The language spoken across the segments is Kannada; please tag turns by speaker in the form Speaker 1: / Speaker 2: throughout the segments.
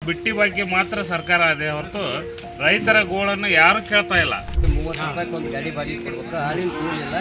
Speaker 1: ಬಿಟ್ಟಿ ಬಗ್ಗೆ ಮಾತ್ರ ಸರ್ಕಾರ ಇದೆ ಹೊರತು ರೈತರ ಗೋಳನ್ನು ಯಾರು ಕೇಳ್ತಾ ಇಲ್ಲ.
Speaker 2: 30 ರೂಪಾಯಿ ಒಂದು ಗಾಡಿ ಬಾಡಿಗೆ ಕೊಡ್ಬೇಕು, ಹಾಲಿನ ಕೂಲಿ ಇಲ್ಲ,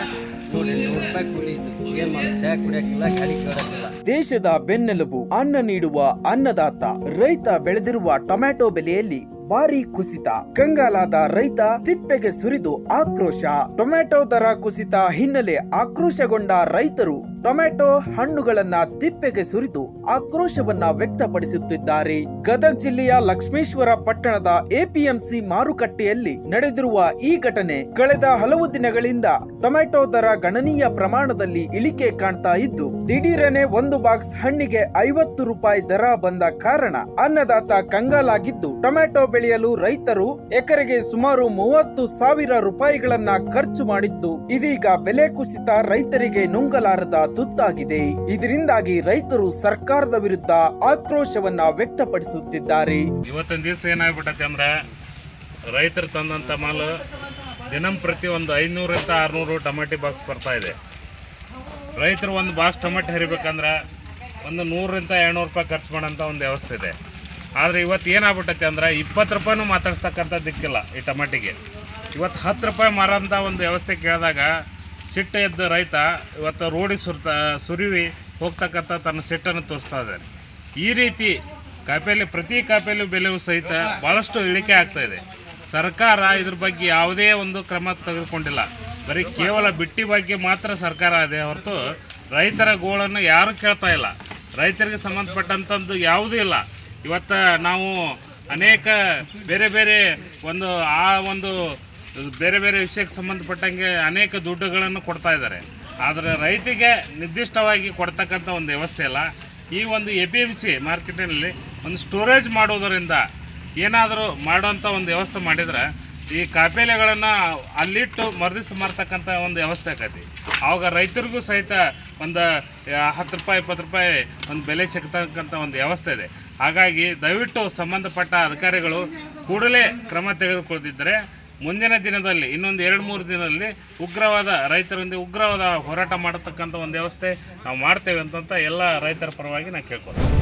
Speaker 2: ನೋಡಿ 100 ರೂಪಾಯಿ ಕೂಲಿ ಇತ್ತು, ಏನ್ ಮಾಡೋದು, ಚಹಾ ಕುಡಿಯಕ್ಕಿಲ್ಲ, ಗಾಡಿ ಕೇಳಕ್ಕಿಲ್ಲ.
Speaker 3: ದೇಶದ ಬೆನ್ನೆಲುಬು, ಅನ್ನ ನೀಡುವ ಅನ್ನದಾತ ರೈತ ಬೆಳೆದಿರುವ ಟೊಮ್ಯಾಟೊ ಬೆಲೆಯಲ್ಲಿ ಭಾರಿ ಕುಸಿತ. ಕಂಗಾಲಾದ ರೈತ ತಿಪ್ಪೆಗೆ ಸುರಿದು ಆಕ್ರೋಶ. ಟೊಮ್ಯಾಟೊ ದರ ಕುಸಿತ ಹಿನ್ನೆಲೆ ಆಕ್ರೋಶಗೊಂಡ ರೈತರು ಟೊಮ್ಯಾಟೊ ಹಣ್ಣುಗಳನ್ನ ತಿಪ್ಪೆಗೆ ಸುರಿದು ಆಕ್ರೋಶವನ್ನ ವ್ಯಕ್ತಪಡಿಸುತ್ತಿದ್ದಾರೆ. ಗದಗ ಜಿಲ್ಲೆಯ ಲಕ್ಷ್ಮೇಶ್ವರ ಪಟ್ಟಣದ ಎಪಿಎಂಸಿ ಮಾರುಕಟ್ಟೆಯಲ್ಲಿ ನಡೆದಿರುವ ಈ ಘಟನೆ ಕಳೆದ ಹಲವು ದಿನಗಳಿಂದ ಟೊಮ್ಯಾಟೊ ದರ ಗಣನೀಯ ಪ್ರಮಾಣದಲ್ಲಿ ಇಳಿಕೆ ಕಾಣ್ತಾ ಇದ್ದು, ದಿಢೀರನೆ ಒಂದು ಬಾಕ್ಸ್ ಹಣ್ಣಿಗೆ 50 ರೂಪಾಯಿ ದರ ಬಂದ ಕಾರಣ ಅನ್ನದಾತ ಕಂಗಾಲಾಗಿದ್ದು, ಟೊಮ್ಯಾಟೊ ಬೆಳೆಯಲು ರೈತರು ಎಕರೆಗೆ ಸುಮಾರು 30,000 ರೂಪಾಯಿಗಳನ್ನ ಖರ್ಚು ಮಾಡಿದ್ದು, ಇದೀಗ ಬೆಲೆ ಕುಸಿತ ರೈತರಿಗೆ ನುಂಗಲಾರದ ತುತ್ತಾಗಿದೆ. ಇದರಿಂದಾಗಿ ರೈತರು ಸರ್ಕಾರದ ವಿರುದ್ಧ ಆಕ್ರೋಶವನ್ನ ವ್ಯಕ್ತಪಡಿಸುತ್ತಿದ್ದಾರೆ.
Speaker 1: ಇವತ್ತಿನ ದಿವಸ ಏನಾಗ್ಬಿಟ್ಟೈತೆ ಅಂದ್ರೆ, ರೈತರು ತಂದಂತ ಮಾಲು ದಿನಂಪ್ರತಿ ಒಂದು 500ರಿಂದ 600 ಟೊಮೆಟೊ ಬಾಕ್ಸ್ ಬರ್ತಾ ಇದೆ. ರೈತರು ಒಂದು ಬಾಕ್ಸ್ ಟೊಮೆಟೊ ಹರಿಬೇಕಂದ್ರೆ ಒಂದು 100ರಿಂದ 200 ರೂಪಾಯಿ ಖರ್ಚು ಮಾಡೋಂಥ ಒಂದು ವ್ಯವಸ್ಥೆ ಇದೆ. ಆದರೆ ಇವತ್ತು ಏನಾಗ್ಬಿಟ್ಟೈತೆ ಅಂದ್ರೆ 20 ರೂಪಾಯಿನೂ ಮಾತಾಡ್ಸ್ತಕ್ಕಂಥ ದಿಕ್ಕಿಲ್ಲ ಈ ಟೊಮೆಟಿಗೆ. ಇವತ್ತು 10 ರೂಪಾಯಿ ಮಾರೋಂಥ ಒಂದು ವ್ಯವಸ್ಥೆ ಕೇಳಿದಾಗ ಸಿಟ್ಟು ಎದ್ದ ರೈತ ಇವತ್ತು ರೋಡಿಗೆ ಸುರಿವಿ ಹೋಗ್ತಕ್ಕಂಥ ತನ್ನ ಸಿಟ್ಟನ್ನು ತೋರಿಸ್ತಾ ಇದ್ದಾರೆ. ಈ ರೀತಿ ಪ್ರತಿ ಕಾಯಿಪಲ್ಲೆ ಬೆಲೆಯೂ ಸಹಿತ ಭಾಳಷ್ಟು ಇಳಿಕೆ ಆಗ್ತಾ ಇದೆ. ಸರ್ಕಾರ ಇದ್ರ ಬಗ್ಗೆ ಯಾವುದೇ ಒಂದು ಕ್ರಮ ತೆಗೆದುಕೊಂಡಿಲ್ಲ. ಬರೀ ಕೇವಲ ಬಿಟ್ಟಿ ಬಗ್ಗೆ ಮಾತ್ರ ಸರ್ಕಾರ ಇದೆ ಹೊರತು ರೈತರ ಗೋಳನ್ನು ಯಾರು ಕೇಳ್ತಾ ಇಲ್ಲ. ರೈತರಿಗೆ ಸಂಬಂಧಪಟ್ಟಂಥದ್ದು ಯಾವುದೂ ಇಲ್ಲ. ಇವತ್ತು ನಾವು ಅನೇಕ ಬೇರೆ ಬೇರೆ ಬೇರೆ ಬೇರೆ ವಿಷಯಕ್ಕೆ ಸಂಬಂಧಪಟ್ಟಂಗೆ ಅನೇಕ ದುಡ್ಡುಗಳನ್ನು ಕೊಡ್ತಾ ಇದ್ದಾರೆ. ಆದರೆ ರೈತಿಗೆ ನಿರ್ದಿಷ್ಟವಾಗಿ ಕೊಡ್ತಕ್ಕಂಥ ಒಂದು ವ್ಯವಸ್ಥೆ ಇಲ್ಲ. ಈ ಒಂದು APMC ಮಾರ್ಕೆಟಿನಲ್ಲಿ ಒಂದು ಸ್ಟೋರೇಜ್ ಮಾಡೋದರಿಂದ ಏನಾದರೂ ಮಾಡೋಂಥ ಒಂದು ವ್ಯವಸ್ಥೆ ಮಾಡಿದರೆ ಈ ಕಾಯಿಪಲ್ಯಗಳನ್ನು ಅಲ್ಲಿಟ್ಟು ಮರುದಿವ್ಸ ಮಾರ್ತಕ್ಕಂಥ ಒಂದು ವ್ಯವಸ್ಥೆ ಆಕೈತಿ. ಆವಾಗ ರೈತರಿಗೂ ಸಹಿತ ಒಂದು 10 ರೂಪಾಯಿ 20 ರೂಪಾಯಿ ಒಂದು ಬೆಲೆ ಸಿಗ್ತಕ್ಕಂಥ ಒಂದು ವ್ಯವಸ್ಥೆ ಇದೆ. ಹಾಗಾಗಿ ದಯವಿಟ್ಟು ಸಂಬಂಧಪಟ್ಟ ಅಧಿಕಾರಿಗಳು ಕೂಡಲೇ ಕ್ರಮ ತೆಗೆದುಕೊಳ್ಳದಿದ್ದರೆ ಮುಂದಿನ ದಿನದಲ್ಲಿ ಇನ್ನೊಂದು 2-3 ದಿನದಲ್ಲಿ ರೈತರೊಂದಿಗೆ ಉಗ್ರವಾದ ಹೋರಾಟ ಮಾಡತಕ್ಕಂಥ ಒಂದು ವ್ಯವಸ್ಥೆ ನಾವು ಮಾಡ್ತೇವೆ ಅಂತ ಎಲ್ಲ ರೈತರ ಪರವಾಗಿ ನಾನು ಕೇಳ್ಕೊಳ್ತೀನಿ.